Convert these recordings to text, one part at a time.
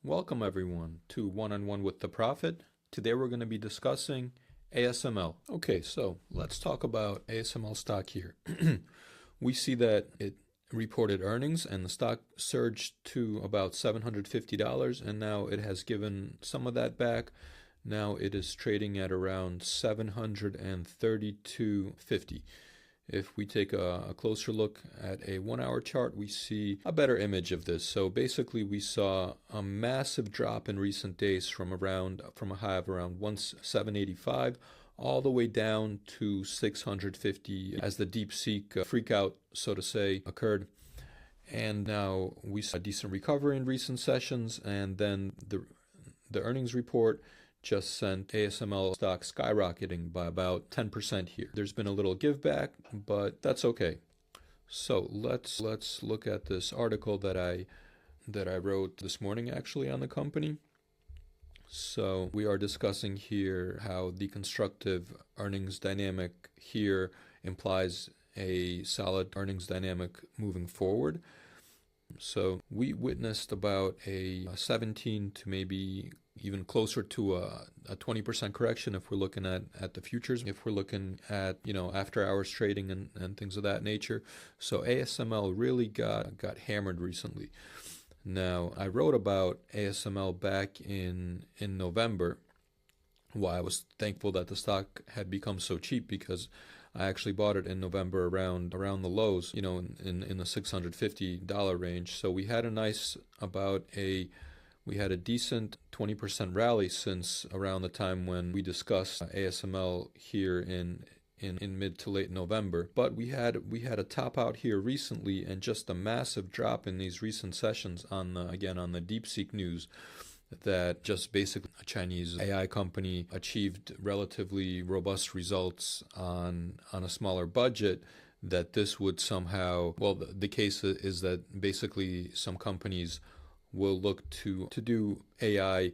Welcome everyone to One-on-One with the Prophet. Today we're going to be discussing ASML. Okay, so let's talk about ASML stock here. We see that it reported earnings and the stock surged to about $750 and now it has given some of that back. Now it is trading at around $732.50. If we take a closer look at a 1 hour chart, we see a better image of this. So basically we saw a massive drop in recent days from a high of around 785 all the way down to 650 as the DeepSeek freakout, so to say, occurred. And now we saw a decent recovery in recent sessions, and then the earnings report just sent ASML stock skyrocketing by about 10% here. There's been a little give back, but that's okay. So let's look at this article that I wrote this morning actually on the company. So we are discussing here how the constructive earnings dynamic here implies a solid earnings dynamic moving forward. So we witnessed about a 17 to maybe even closer to a 20% correction if we're looking at the futures, if we're looking at, after hours trading and things of that nature. So ASML really got hammered recently. Now, I wrote about ASML back in November, why I was thankful that the stock had become so cheap, because I actually bought it in November around the lows, in the $650 range. So we had we had a decent 20% rally since around the time when we discussed ASML here in mid to late November. But we had a top out here recently, and just a massive drop in these recent sessions on the DeepSeek news that just basically a Chinese AI company achieved relatively robust results on a smaller budget, that this would somehow, well, the case is that basically some companies will look to do AI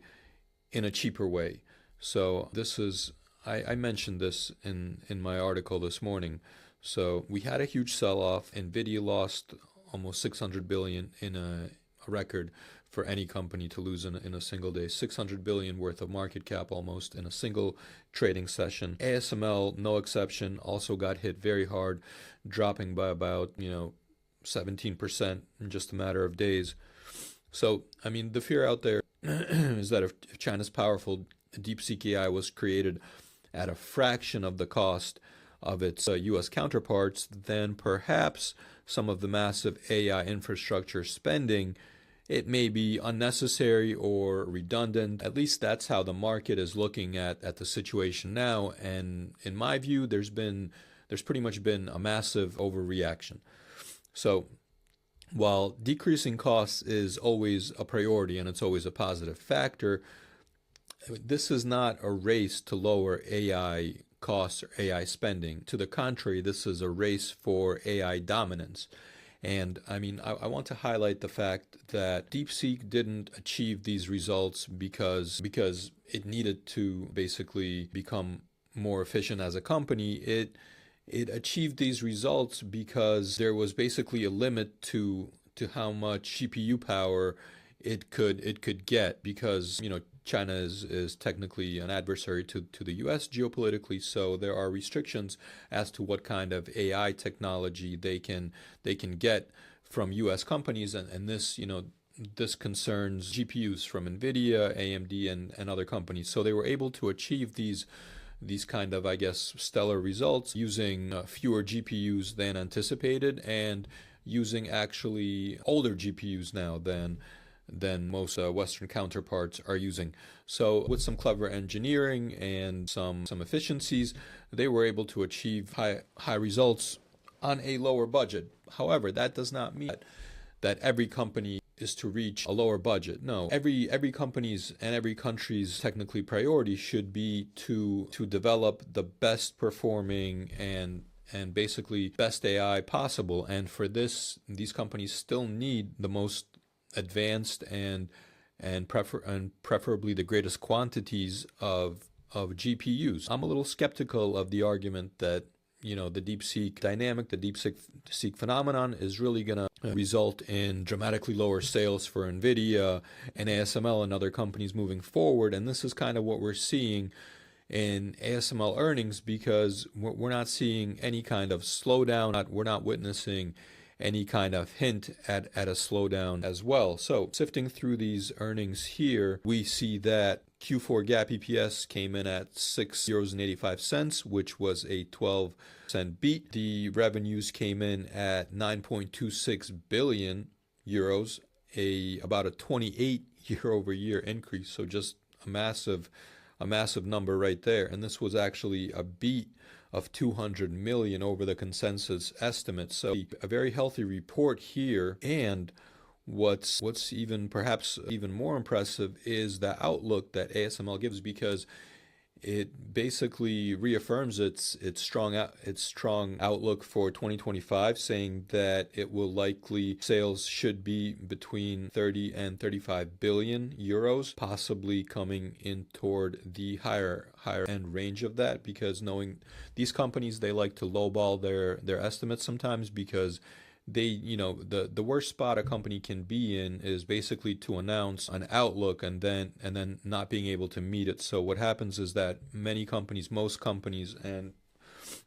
in a cheaper way. So this is, I mentioned this in my article this morning. So we had a huge sell-off. NVIDIA lost almost 600 billion in a record for any company to lose in a single day. 600 billion worth of market cap almost in a single trading session. ASML, no exception, also got hit very hard, dropping by about 17% in just a matter of days. So, I mean, the fear out there is that if China's powerful DeepSeek AI was created at a fraction of the cost of its U.S. counterparts, then perhaps some of the massive AI infrastructure spending, it may be unnecessary or redundant. At least that's how the market is looking at the situation now. And in my view, there's pretty much been a massive overreaction. So while decreasing costs is always a priority and it's always a positive factor, this is not a race to lower AI costs or AI spending. To the contrary, this is a race for AI dominance. And I mean, I want to highlight the fact that DeepSeek didn't achieve these results because it needed to basically become more efficient as a company. It achieved these results because there was basically a limit to how much GPU power it could get, because China is technically an adversary to the US geopolitically, so there are restrictions as to what kind of AI technology they can get from US companies, and this this concerns GPUs from NVIDIA, AMD, and other companies. So they were able to achieve these kind of, I guess, stellar results using fewer GPUs than anticipated, and using actually older GPUs now than most Western counterparts are using. So with some clever engineering and some efficiencies, they were able to achieve high results on a lower budget. However, that does not mean that every company is to reach a lower budget. No, every company's and every country's technically priority should be to develop the best performing and basically best AI possible. And for this, these companies still need the most advanced and preferably the greatest quantities of GPUs. I'm a little skeptical of the argument that the DeepSeek dynamic, the DeepSeek phenomenon is really going to result in dramatically lower sales for NVIDIA and ASML and other companies moving forward. And this is kind of what we're seeing in ASML earnings, because we're not seeing any kind of slowdown. We're not witnessing any kind of hint at a slowdown as well. So sifting through these earnings here, we see that Q4 GAAP EPS came in at €6.85, which was a 12-cent beat. The revenues came in at 9.26 billion euros, about a 28 year-over-year increase. So just a massive number right there. And this was actually a beat of 200 million over the consensus estimate. So a very healthy report here. And what's perhaps even more impressive is the outlook that ASML gives, because it basically reaffirms its strong outlook for 2025, saying that it will likely sales should be between 30 and 35 billion euros, possibly coming in toward the higher end range of that, because knowing these companies, they like to lowball their estimates sometimes, because they, the worst spot a company can be in is basically to announce an outlook and then not being able to meet it. So what happens is that most companies, and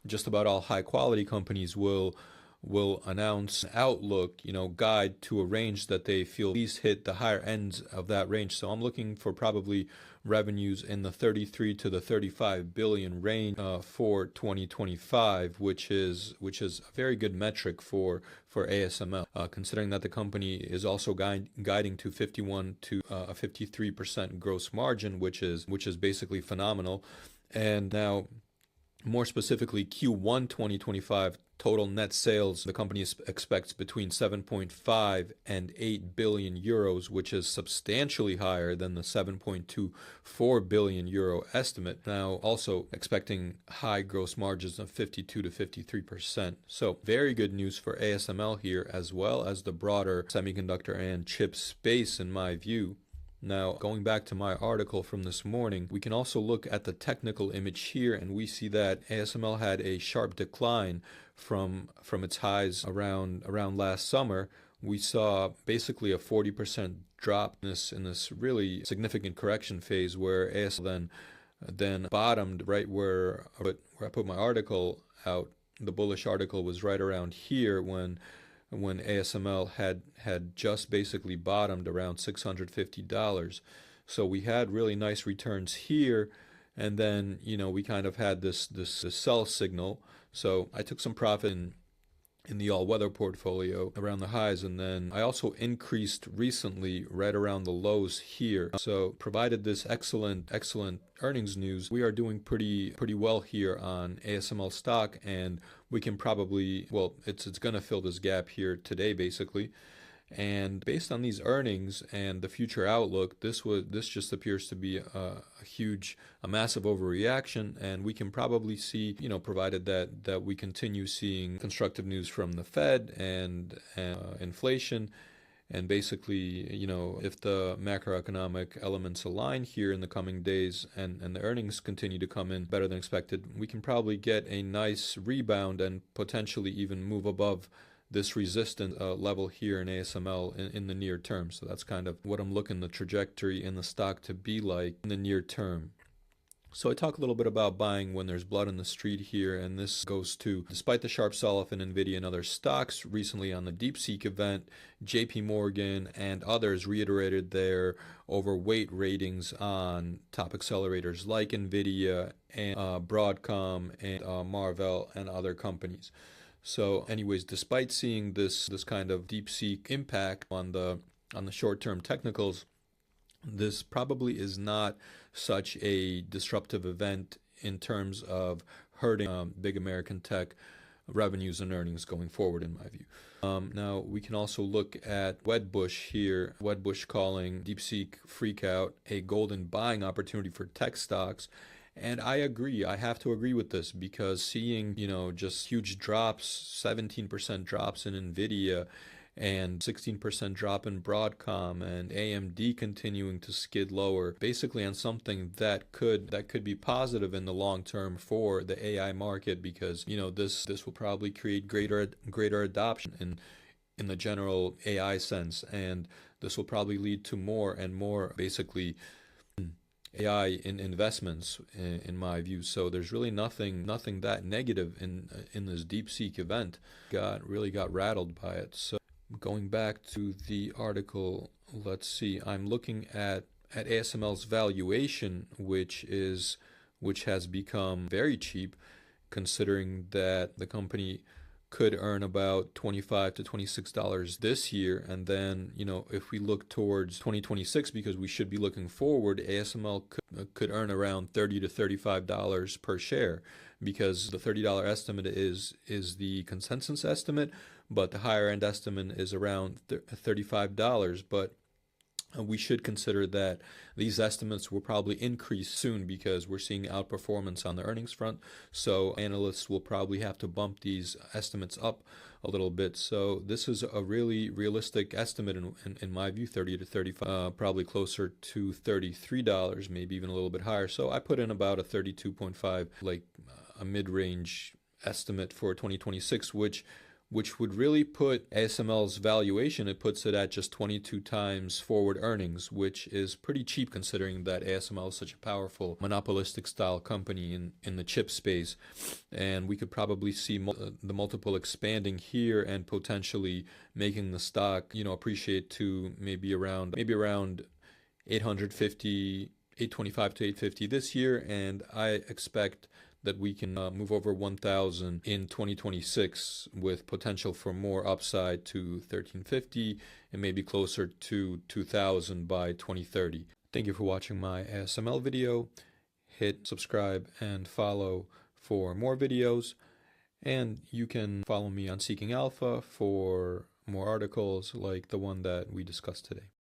just about all high quality companies will announce an outlook, guide to a range that they feel at least hit the higher ends of that range. So I'm looking for probably revenues in the 33 to the 35 billion range for 2025, which is a very good metric for ASML, considering that the company is also guiding to 51 to a 53% gross margin, which is basically phenomenal. And now, more specifically, Q1 2025 total net sales, the company expects between 7.5 and 8 billion euros, which is substantially higher than the 7.24 billion euro estimate. Now, also expecting high gross margins of 52 to 53%. So very good news for ASML here, as well as the broader semiconductor and chip space, in my view. Now, going back to my article from this morning, we can also look at the technical image here, and we see that ASML had a sharp decline from its highs around last summer. We saw basically a 40% drop in this really significant correction phase, where ASML then bottomed right where I put my article out. The bullish article was right around here when ASML had just basically bottomed around $650. So we had really nice returns here, and then we kind of had this sell signal. So I took some profit in the all-weather portfolio around the highs, and then I also increased recently right around the lows here. So provided this excellent earnings news, we are doing pretty well here on ASML stock, and we can probably, it's going to fill this gap here today basically. And based on these earnings and the future outlook, this just appears to be a massive overreaction, and we can probably see, provided that we continue seeing constructive news from the Fed and inflation, and basically, if the macroeconomic elements align here in the coming days, and the earnings continue to come in better than expected, we can probably get a nice rebound and potentially even move above this resistance level here in ASML in the near term. So that's kind of what I'm looking the trajectory in the stock to be like in the near term. So I talk a little bit about buying when there's blood in the street here, and this goes to, despite the sharp sell-off in NVIDIA and other stocks recently on the DeepSeek event, JP Morgan and others reiterated their overweight ratings on top accelerators like NVIDIA and Broadcom and Marvell and other companies. So anyways, despite seeing this kind of DeepSeek impact on the short-term technicals, this probably is not such a disruptive event in terms of hurting big American tech revenues and earnings going forward, in my view. Now, we can also look at Wedbush here. Wedbush calling DeepSeek freakout a golden buying opportunity for tech stocks. And I agree. I have to agree with this, because seeing, just huge drops, 17% drops in NVIDIA and 16% drop in Broadcom, and AMD continuing to skid lower, basically on something that could be positive in the long term for the AI market, because this will probably create greater adoption in the general AI sense, and this will probably lead to more and more basically AI in investments, in my view. So there's really nothing that negative in this DeepSeek event. Really got rattled by it. So going back to the article, let's see. I'm looking at ASML's valuation, which has become very cheap, considering that the company could earn about $25 to $26 this year. And then, if we look towards 2026, because we should be looking forward, ASML could earn around $30 to $35 per share, because the $30 estimate is the consensus estimate, but the higher end estimate is around $35. But we should consider that these estimates will probably increase soon, because we're seeing outperformance on the earnings front. So analysts will probably have to bump these estimates up a little bit. So this is a really realistic estimate in my view, 30 to 35, probably closer to $33, maybe even a little bit higher. So I put in about a 32.5, like a mid-range estimate for 2026, which would really put ASML's valuation, it puts it at just 22 times forward earnings, which is pretty cheap considering that ASML is such a powerful monopolistic style company in the chip space. And we could probably see the multiple expanding here and potentially making the stock, appreciate to maybe around 850, 825 to 850 this year. And I expect that we can move over 1,000 in 2026, with potential for more upside to 1,350 and maybe closer to 2,000 by 2030. Thank you for watching my ASML video. Hit subscribe and follow for more videos, and you can follow me on Seeking Alpha for more articles like the one that we discussed today.